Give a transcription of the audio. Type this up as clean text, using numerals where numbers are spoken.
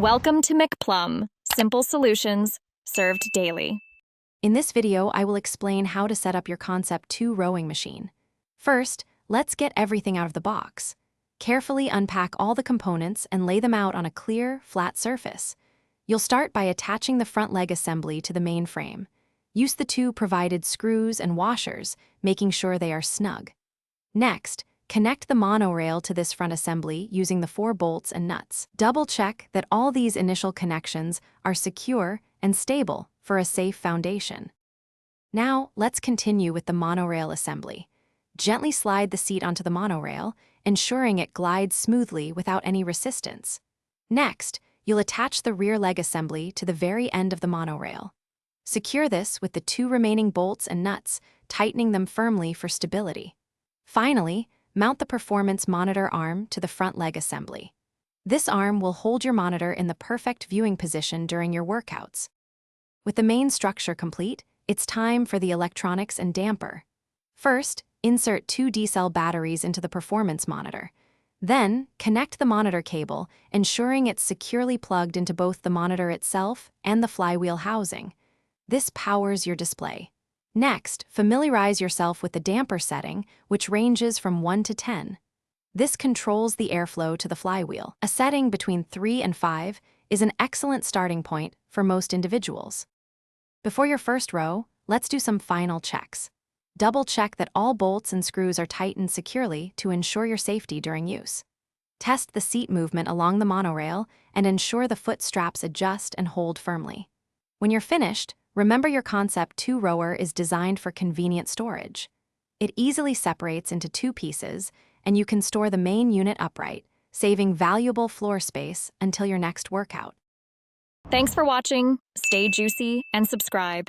Welcome to McPlum, simple solutions served daily. In this video, I will explain how to set up your Concept 2 rowing machine. First, let's get everything out of the box. Carefully unpack all the components and lay them out on a clear, flat surface. You'll start by attaching the front leg assembly to the main frame. Use the two provided screws and washers, making sure they are snug. Next, connect the monorail to this front assembly using the 4 bolts and nuts. Double-check that all these initial connections are secure and stable for a safe foundation. Now, let's continue with the monorail assembly. Gently slide the seat onto the monorail, ensuring it glides smoothly without any resistance. Next, you'll attach the rear leg assembly to the very end of the monorail. Secure this with the 2 remaining bolts and nuts, tightening them firmly for stability. Finally, mount the performance monitor arm to the front leg assembly. This arm will hold your monitor in the perfect viewing position during your workouts. With the main structure complete, it's time for the electronics and damper. First, insert 2 D-cell batteries into the performance monitor. Then, connect the monitor cable, ensuring it's securely plugged into both the monitor itself and the flywheel housing. This powers your display. Next, familiarize yourself with the damper setting, which ranges from 1 to 10. This controls the airflow to the flywheel. A setting between 3 and 5 is an excellent starting point for most individuals. Before your first row, let's do some final checks. Double-check that all bolts and screws are tightened securely to ensure your safety during use. Test the seat movement along the monorail and ensure the foot straps adjust and hold firmly. When you're finished, remember your Concept 2 rower is designed for convenient storage. It easily separates into 2 pieces, and you can store the main unit upright, saving valuable floor space until your next workout. Thanks for watching. Stay juicy and subscribe.